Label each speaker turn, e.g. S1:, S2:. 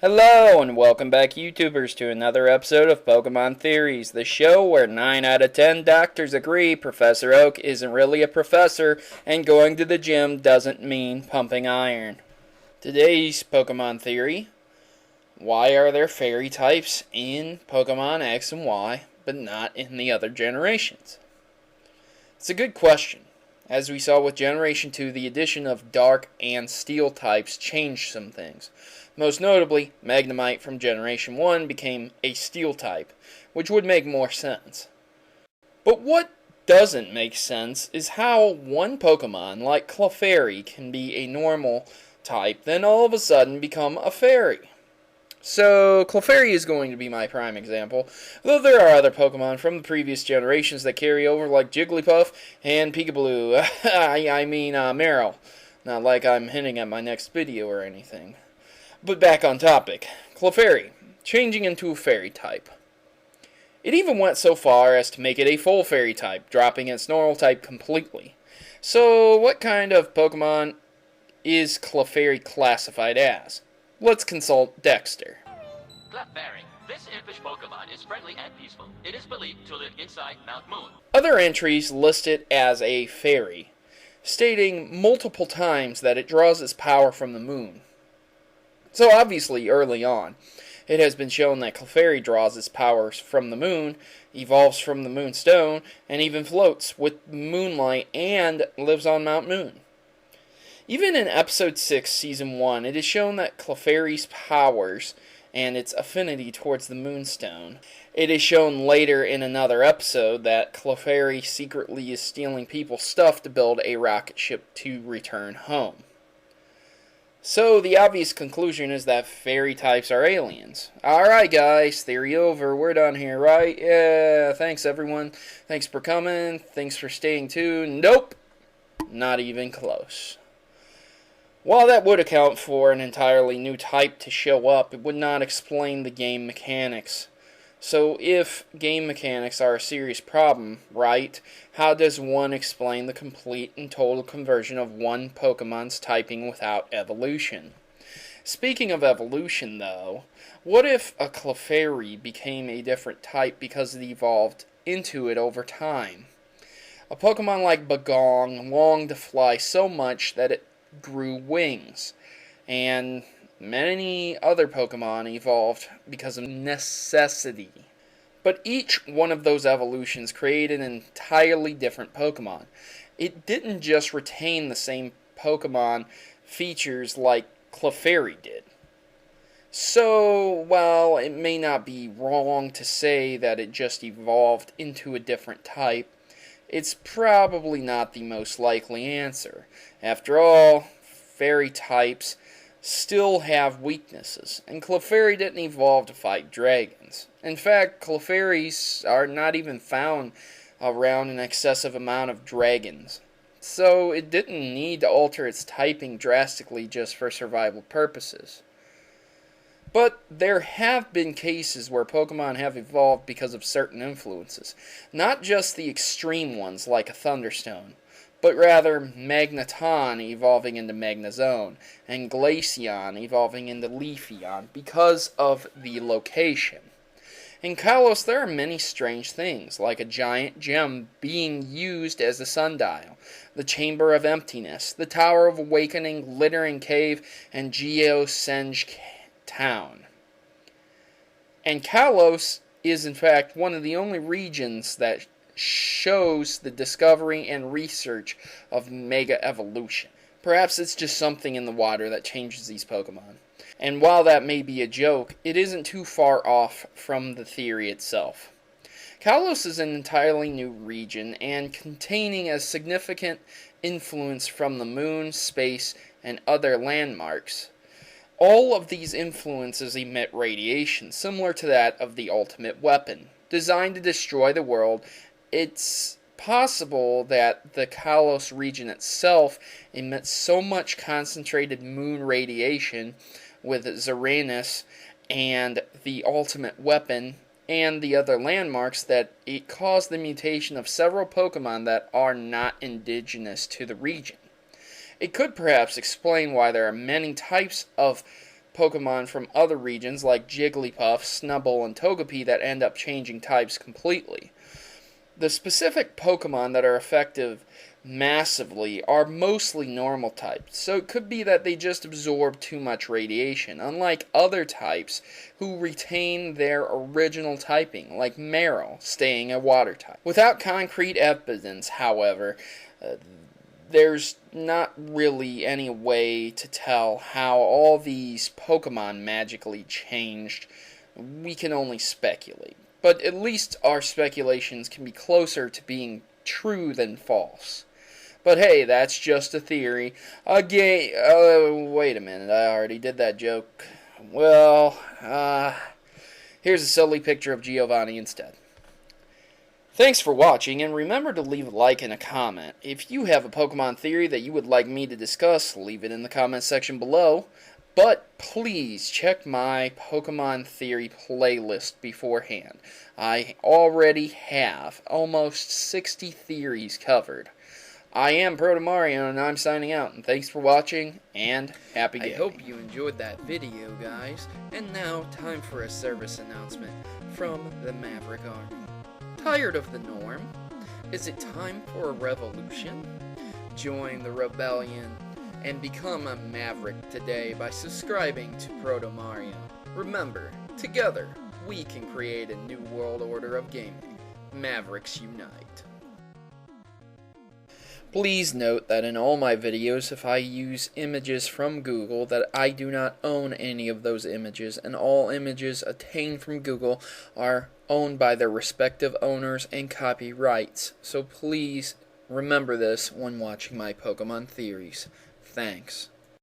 S1: Hello and welcome back YouTubers to another episode of Pokemon Theories, the show where 9 out of 10 doctors agree Professor Oak isn't really a professor and going to the gym doesn't mean pumping iron. Today's Pokemon Theory: why are there fairy types in Pokemon X and Y but not in the other generations? It's a good question. As we saw with Generation 2, the addition of Dark and Steel types changed some things. Most notably, Magnemite from Generation 1 became a Steel type, which would make more sense. But what doesn't make sense is how one Pokemon like Clefairy can be a normal type, then all of a sudden become a fairy. So, Clefairy is going to be my prime example, though there are other Pokemon from the previous generations that carry over, like Jigglypuff and Peekaboo. I mean, Meryl. Not like I'm hinting at my next video or anything. But back on topic. Clefairy, changing into a fairy type. It even went so far as to make it a full fairy type, dropping its normal type completely. So, what kind of Pokemon is Clefairy classified as? Let's consult Dexter.
S2: Clefairy. This impish Pokemon is friendly and peaceful. It is believed to live inside Mount Moon.
S1: Other entries list it as a fairy, stating multiple times that it draws its power from the moon. So obviously, early on, it has been shown that Clefairy draws its powers from the moon, evolves from the moonstone, and even floats with moonlight and lives on Mount Moon. Even in Episode 6, Season 1, it is shown that Clefairy's powers and its affinity towards the Moonstone. It is shown later in another episode that Clefairy secretly is stealing people's stuff to build a rocket ship to return home. So the obvious conclusion is that fairy types are aliens. Alright guys, theory over, we're done here, right? Yeah, thanks everyone. Thanks for coming, thanks for staying tuned. Nope, not even close. While that would account for an entirely new type to show up, it would not explain the game mechanics. So if game mechanics are a serious problem, right, how does one explain the complete and total conversion of one Pokemon's typing without evolution? Speaking of evolution, though, what if a Clefairy became a different type because it evolved into it over time? A Pokemon like Bagong longed to fly so much that it grew wings, and many other Pokemon evolved because of necessity. But each one of those evolutions created an entirely different Pokemon. It didn't just retain the same Pokemon features like Clefairy did. So, while it may not be wrong to say that it just evolved into a different type, it's probably not the most likely answer. After all, fairy types still have weaknesses, and Clefairy didn't evolve to fight dragons. In fact, Clefairies are not even found around an excessive amount of dragons. So it didn't need to alter its typing drastically just for survival purposes. But there have been cases where Pokemon have evolved because of certain influences. Not just the extreme ones like a Thunderstone, but rather Magneton evolving into Magnezone, and Glaceon evolving into Leafeon because of the location. In Kalos, there are many strange things, like a giant gem being used as a sundial, the Chamber of Emptiness, the Tower of Awakening, Glittering Cave, and Geosenge Town. And Kalos is in fact one of the only regions that shows the discovery and research of Mega Evolution. Perhaps it's just something in the water that changes these Pokemon. And while that may be a joke, it isn't too far off from the theory itself. Kalos is an entirely new region and containing a significant influence from the moon, space, and other landmarks. All of these influences emit radiation, similar to that of the ultimate weapon, designed to destroy the world. It's possible that the Kalos region itself emits so much concentrated moon radiation with Xeranus and the ultimate weapon and the other landmarks that it caused the mutation of several Pokemon that are not indigenous to the region. It could perhaps explain why there are many types of Pokemon from other regions like Jigglypuff, Snubbull, and Togepi that end up changing types completely. The specific Pokemon that are effective massively are mostly normal types, so it could be that they just absorb too much radiation, unlike other types who retain their original typing, like Marill staying a water type. Without concrete evidence, however, there's not really any way to tell how all these Pokemon magically changed. We can only speculate. But at least our speculations can be closer to being true than false. But hey, that's just a theory. Wait a minute, I already did that joke. Well, here's a silly picture of Giovanni instead. Thanks for watching, and remember to leave a like and a comment. If you have a Pokemon theory that you would like me to discuss, leave it in the comment section below. But please check my Pokemon theory playlist beforehand. I already have almost 60 theories covered. I am Protomario, and I'm signing out, and thanks for watching, and happy gaming. I hope you enjoyed that video, guys. And now, time for a service announcement from the Maverick Army. Tired of the norm? Is it time for a revolution? Join the rebellion and become a Maverick today by subscribing to Protomario. Remember, together, we can create a new world order of gaming. Mavericks unite. Please note that in all my videos, if I use images from Google, that I do not own any of those images, and all images obtained from Google are owned by their respective owners and copyrights. So please remember this when watching my Pokemon theories. Thanks.